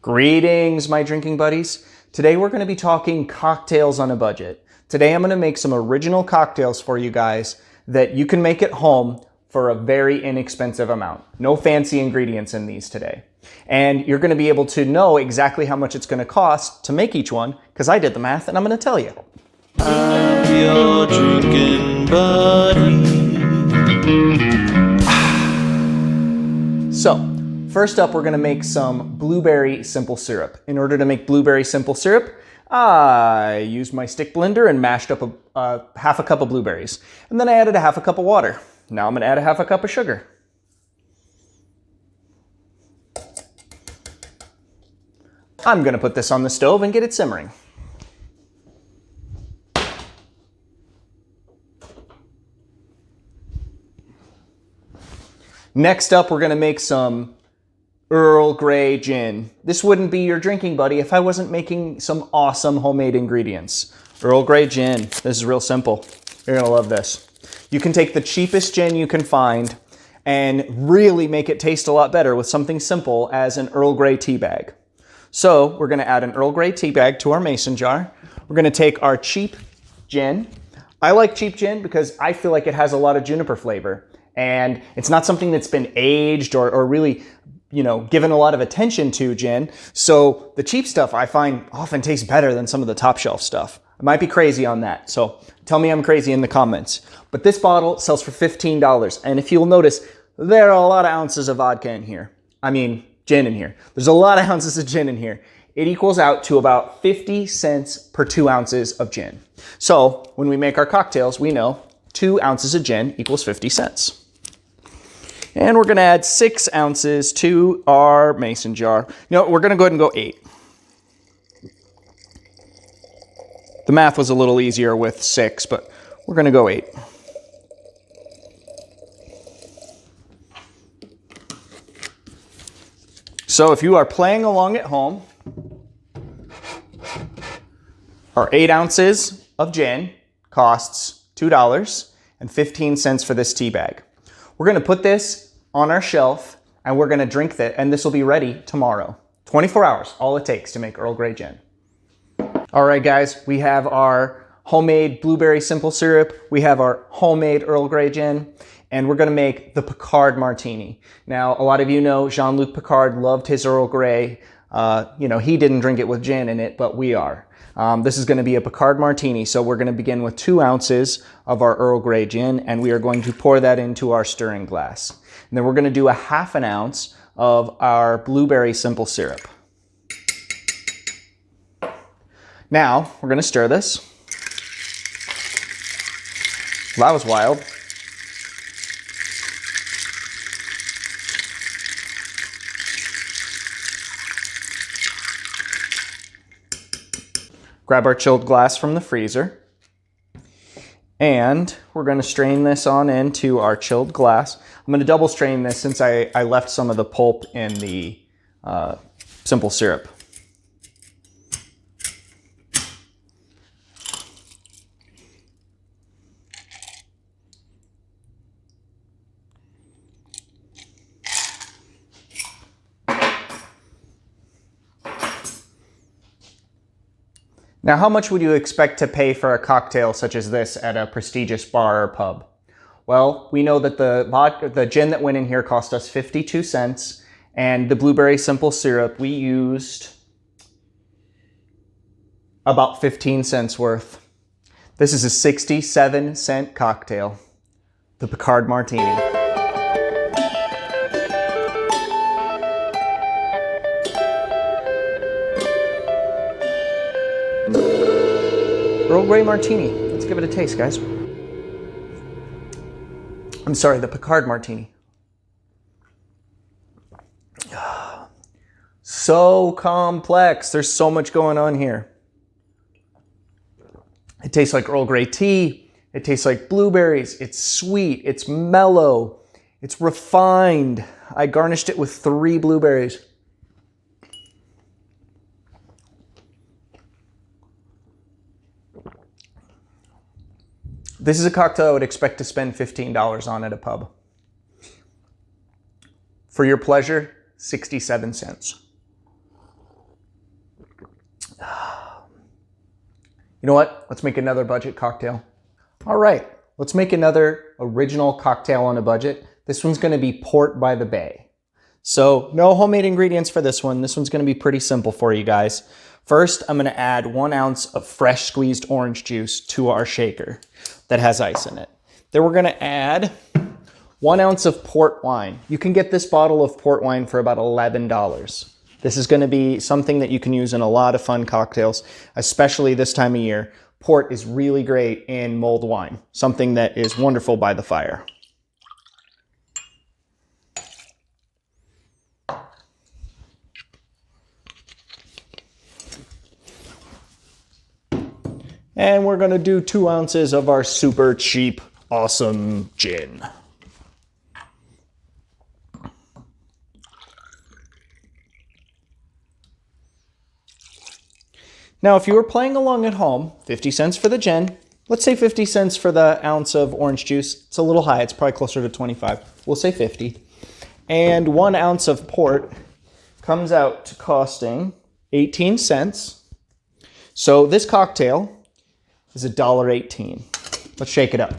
Greetings, my drinking buddies. Today we're going to be talking cocktails on a budget. Today I'm going to make some original cocktails for you guys that you can make at home for a very inexpensive amount. No fancy ingredients in these today. And you're going to be able to know exactly how much it's going to cost to make each one, because I did the math and I'm going to tell you. I'm your drinking buddy. So, first up, we're going to make some blueberry simple syrup. In order to make blueberry simple syrup, I used my stick blender and mashed up half a cup of blueberries. And then I added a half a cup of water. Now I'm going to add a half a cup of sugar. I'm going to put this on the stove and get it simmering. Next up, we're going to make some Earl Grey gin. This wouldn't be your drinking buddy if I wasn't making some awesome homemade ingredients. Earl Grey gin. This is real simple. You're going to love this. You can take the cheapest gin you can find and really make it taste a lot better with something simple as an Earl Grey tea bag. So we're going to add an Earl Grey tea bag to our mason jar. We're going to take our cheap gin. I like cheap gin because I feel like it has a lot of juniper flavor. And it's not something that's been aged or really, given a lot of attention to gin. So the cheap stuff I find often tastes better than some of the top shelf stuff. I might be crazy on that. So tell me I'm crazy in the comments. But this bottle sells for $15. And if you'll notice, there are a lot of ounces of vodka in here. Gin in here. There's a lot of ounces of gin in here. It equals out to about 50 cents per 2 ounces of gin. So when we make our cocktails, we know 2 ounces of gin equals 50 cents. And we're going to add 6 ounces to our mason jar. We're going to go ahead and go 8. The math was a little easier with 6, but we're going to go 8. So if you are playing along at home, our 8 ounces of gin costs $2.15 for this tea bag. We're going to put this on our shelf and we're going to drink that, and this will be ready tomorrow. 24 hours, all it takes to make Earl Grey gin. All right, guys, we have our homemade blueberry simple syrup. We have our homemade Earl Grey gin, and we're going to make the Picard Martini. Now, a lot of you know Jean-Luc Picard loved his Earl Grey. He didn't drink it with gin in it, but we are. This is going to be a Picard Martini, so we're going to begin with 2 ounces of our Earl Grey gin, and we are going to pour that into our stirring glass. And then we're going to do a half an ounce of our blueberry simple syrup. Now, we're going to stir this. That was wild. Grab our chilled glass from the freezer. And we're going to strain this on into our chilled glass. I'm going to double strain this since I left some of the pulp in the simple syrup. Now, how much would you expect to pay for a cocktail such as this at a prestigious bar or pub? Well, we know that the gin that went in here cost us 52 cents, and the blueberry simple syrup we used about 15 cents worth. This is a 67-cent cocktail, the Picard Martini. Earl Grey Martini. Let's give it a taste, guys. I'm sorry, the Picard Martini. So complex. There's so much going on here. It tastes like Earl Grey tea. It tastes like blueberries. It's sweet. It's mellow. It's refined. I garnished it with 3 blueberries. This is a cocktail I would expect to spend $15 on at a pub. For your pleasure, 67 cents. You know what? Let's make another budget cocktail. All right, let's make another original cocktail on a budget. This one's gonna be Port by the Bay. So no homemade ingredients for this one. This one's gonna be pretty simple for you guys. First, I'm gonna add 1 ounce of fresh squeezed orange juice to our shaker that has ice in it. Then we're gonna add 1 ounce of port wine. You can get this bottle of port wine for about $11. This is gonna be something that you can use in a lot of fun cocktails, especially this time of year. Port is really great in mulled wine, something that is wonderful by the fire. And we're gonna do 2 ounces of our super cheap, awesome gin. Now, if you were playing along at home, 50 cents for the gin, let's say 50 cents for the ounce of orange juice. It's a little high, it's probably closer to 25. We'll say 50. And 1 ounce of port comes out to costing 18 cents. So this cocktail is $1.18. Let's shake it up.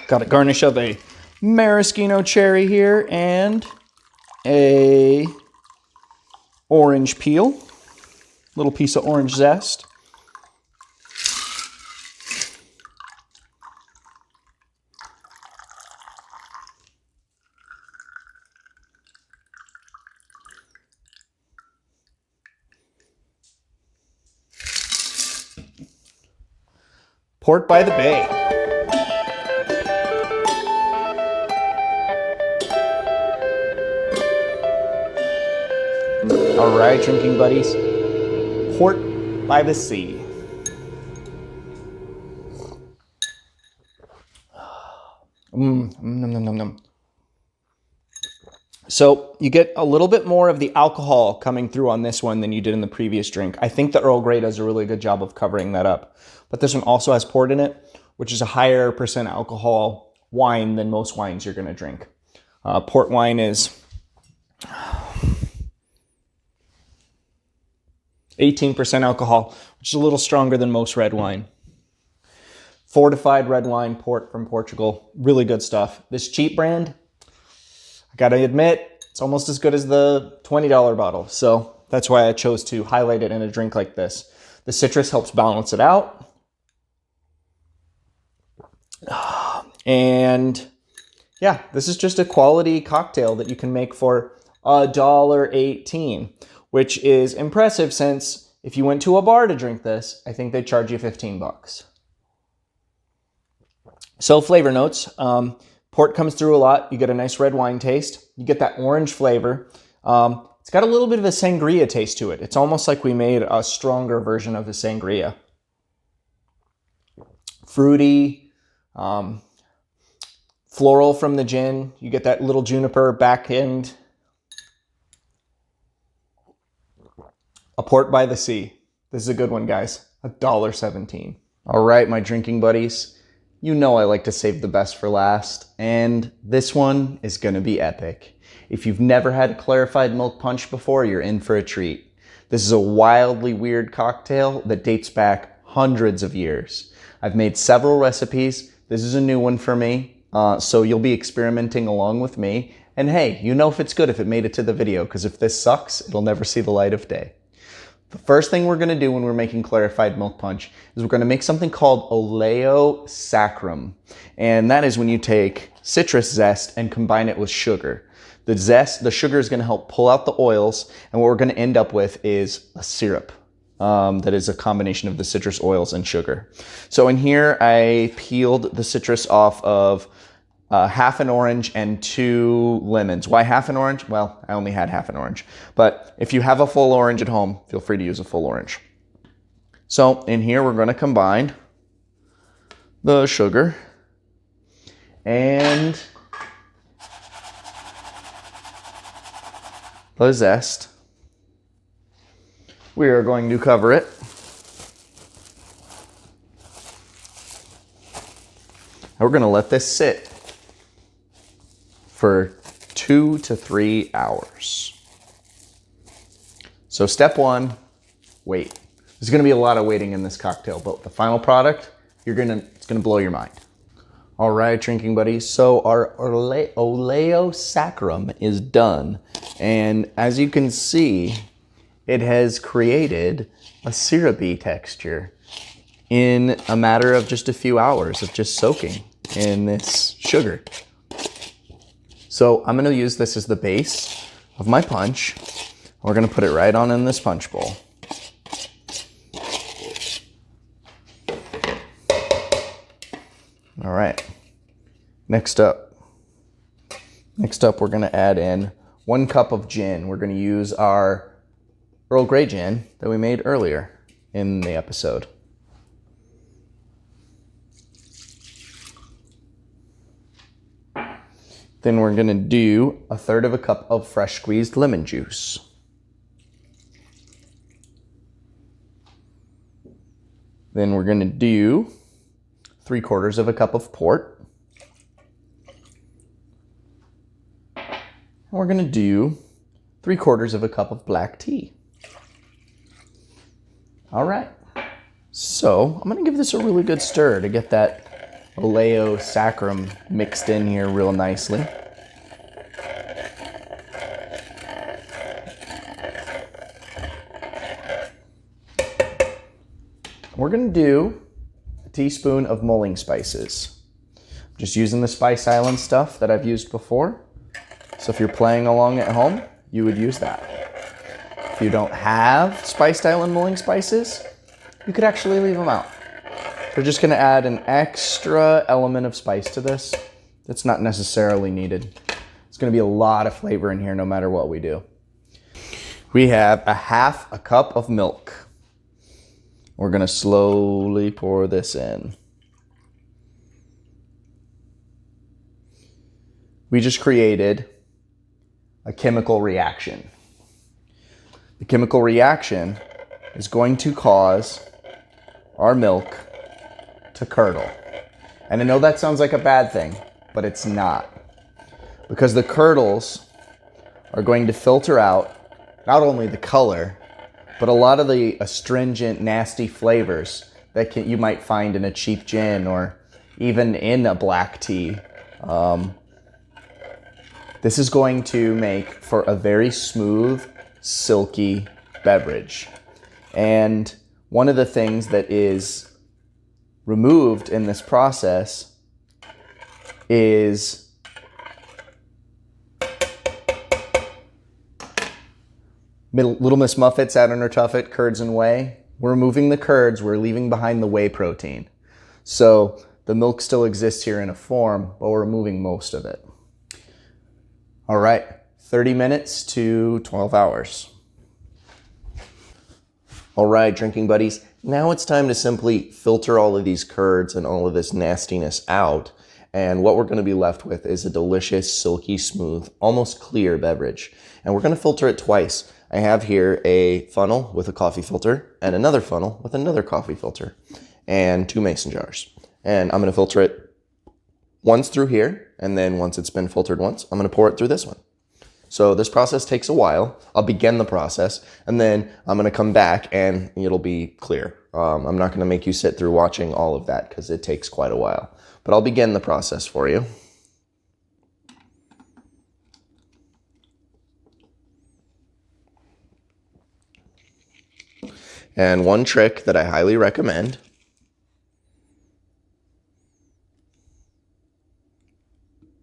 Got a garnish of a maraschino cherry here and a orange peel, little piece of orange zest. Port by the Bay. All right, drinking buddies, Port by the Sea. Nom, nom, nom, nom. So you get a little bit more of the alcohol coming through on this one than you did in the previous drink. I think the Earl Grey does a really good job of covering that up. But this one also has port in it, which is a higher percent alcohol wine than most wines you're gonna drink. Port wine is 18% alcohol, which is a little stronger than most red wine. Fortified red wine, port from Portugal, really good stuff. This cheap brand, I gotta admit, it's almost as good as the $20 bottle. So that's why I chose to highlight it in a drink like this. The citrus helps balance it out. And yeah, this is just a quality cocktail that you can make for $1.18, which is impressive since if you went to a bar to drink this, I think they'd charge you 15 bucks. So flavor notes, port comes through a lot. You get a nice red wine taste. You get that orange flavor. It's got a little bit of a sangria taste to it. It's almost like we made a stronger version of the sangria. Fruity, floral from the gin. You get that little juniper back end. A Port by the Sea. This is a good one, guys. $1.17. All right, my drinking buddies. You know I like to save the best for last, and this one is gonna be epic. If you've never had a clarified milk punch before, you're in for a treat. This is a wildly weird cocktail that dates back hundreds of years. I've made several recipes. This is a new one for me, so you'll be experimenting along with me. And hey, you know if it's good if it made it to the video, because if this sucks, it'll never see the light of day. The first thing we're going to do when we're making clarified milk punch is we're going to make something called oleo saccharum. And that is when you take citrus zest and combine it with sugar. The sugar is going to help pull out the oils, and what we're going to end up with is a syrup that is a combination of the citrus oils and sugar. So in here, I peeled the citrus off of half an orange and 2 lemons. Why half an orange? Well, I only had half an orange. But if you have a full orange at home, feel free to use a full orange. So in here, we're going to combine the sugar and the zest. We are going to cover it And we're gonna let this sit for 2 to 3 hours. So step 1, wait. There's gonna be a lot of waiting in this cocktail, but the final product, it's gonna blow your mind. All right, drinking buddies. So our Oleo Saccharum is done. And as you can see, it has created a syrupy texture in a matter of just a few hours of just soaking in this sugar. So I'm gonna use this as the base of my punch. We're gonna put it right on in this punch bowl. All right, next up, we're gonna add in 1 cup of gin. We're gonna use our Earl Grey gin that we made earlier in the episode. Then we're gonna do 1/3 of a cup of fresh squeezed lemon juice. Then we're gonna do 3/4 of a cup of port. And we're gonna do 3/4 of a cup of black tea. All right, so I'm gonna give this a really good stir to get that Oleo Saccharum mixed in here real nicely. We're gonna do a teaspoon of mulling spices. I'm just using the Spice Island stuff that I've used before. So if you're playing along at home, you would use that. If you don't have Spice Island mulling spices, you could actually leave them out. We're just gonna add an extra element of spice to this that's not necessarily needed. It's gonna be a lot of flavor in here no matter what we do. We have 1/2 cup of milk. We're gonna slowly pour this in. We just created a chemical reaction. The chemical reaction is going to cause our milk to curdle. And I know that sounds like a bad thing, but it's not. Because the curdles are going to filter out not only the color, but a lot of the astringent, nasty flavors that you might find in a cheap gin or even in a black tea. This is going to make for a very smooth, silky beverage. And one of the things that is removed in this process is Little Miss Muffet sat on her tuffet, curds and whey. We're removing the curds, we're leaving behind the whey protein. So the milk still exists here in a form, but we're removing most of it. All right, 30 minutes to 12 hours. All right, drinking buddies, now it's time to simply filter all of these curds and all of this nastiness out. And what we're gonna be left with is a delicious, silky smooth, almost clear beverage. And we're gonna filter it twice. I have here a funnel with a coffee filter and another funnel with another coffee filter and 2 mason jars. And I'm gonna filter it once through here, and then once it's been filtered once, I'm gonna pour it through this one. So this process takes a while. I'll begin the process, and then I'm gonna come back and it'll be clear. I'm not gonna make you sit through watching all of that because it takes quite a while. But I'll begin the process for you. And one trick that I highly recommend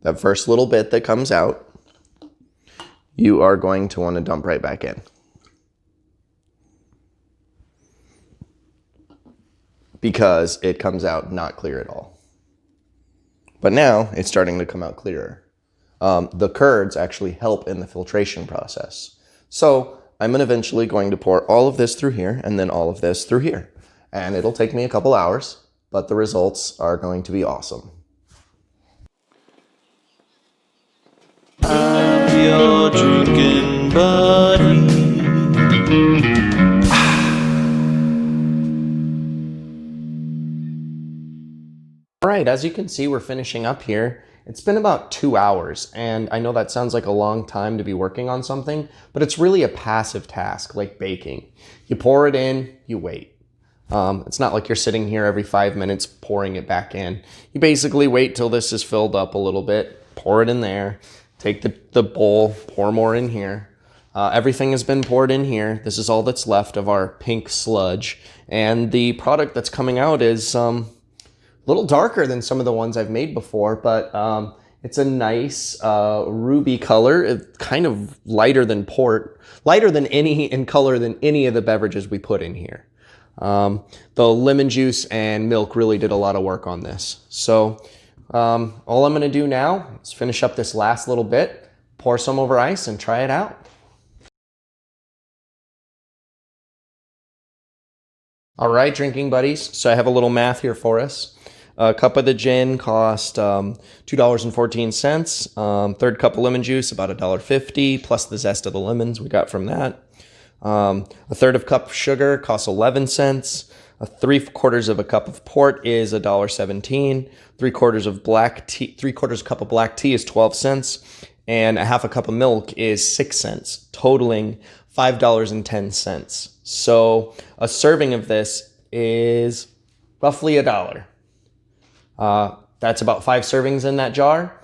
that first little bit that comes out, you are going to want to dump right back in. Because it comes out not clear at all. But now it's starting to come out clearer. The curds actually help in the filtration process. So I'm eventually going to pour all of this through here and then all of this through here. And it'll take me a couple hours, but the results are going to be awesome. I'm your drinking buddy. All right, as you can see, we're finishing up here. It's been about 2 hours, and I know that sounds like a long time to be working on something, but it's really a passive task, like baking. You pour it in, you wait. It's not like you're sitting here every 5 minutes pouring it back in. You basically wait till this is filled up a little bit, pour it in there, take the bowl, pour more in here. Everything has been poured in here. This is all that's left of our pink sludge, and the product that's coming out is a little darker than some of the ones I've made before, but it's a nice ruby color. It's kind of lighter than port, lighter than any in color than any of the beverages we put in here. The lemon juice and milk really did a lot of work on this. So all I'm gonna do now is finish up this last little bit, pour some over ice, and try it out. All right, drinking buddies, so I have a little math here for us. A cup of the gin cost $2.14. Third cup of lemon juice, about $1.50, plus the zest of the lemons we got from that. A third of cup of sugar costs 11 cents. A 3/4 of a cup of port is $1.17. 3/4 of black tea, 3/4 cup of black tea is 12 cents. And a half a cup of milk is 6 cents, totaling $5.10. So a serving of this is roughly $1. That's about 5 servings in that jar.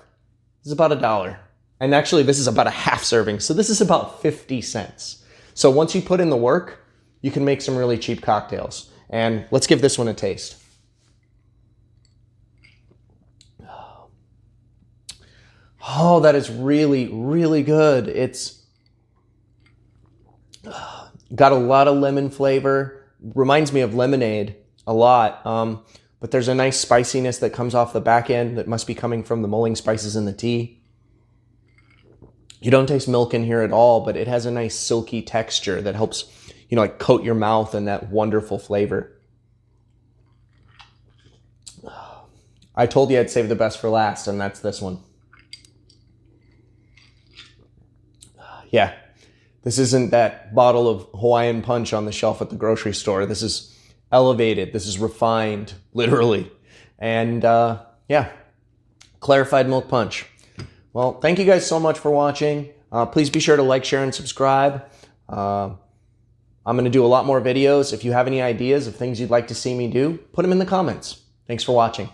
This is about $1. And actually, this is about a half serving. So this is about 50 cents. So once you put in the work, you can make some really cheap cocktails. And let's give this one a taste. Oh, that is really, really good. It's got a lot of lemon flavor. Reminds me of lemonade a lot. But there's a nice spiciness that comes off the back end that must be coming from the mulling spices in the tea. You don't taste milk in here at all, but it has a nice silky texture that helps, you know, like coat your mouth in that wonderful flavor. I told you I'd save the best for last, and that's this one. Yeah, this isn't that bottle of Hawaiian Punch on the shelf at the grocery store. This is elevated. This is refined, literally. And yeah, clarified milk punch. Well, thank you guys so much for watching. Please be sure to like, share, and subscribe. I'm going to do a lot more videos. If you have any ideas of things you'd like to see me do, put them in the comments. Thanks for watching.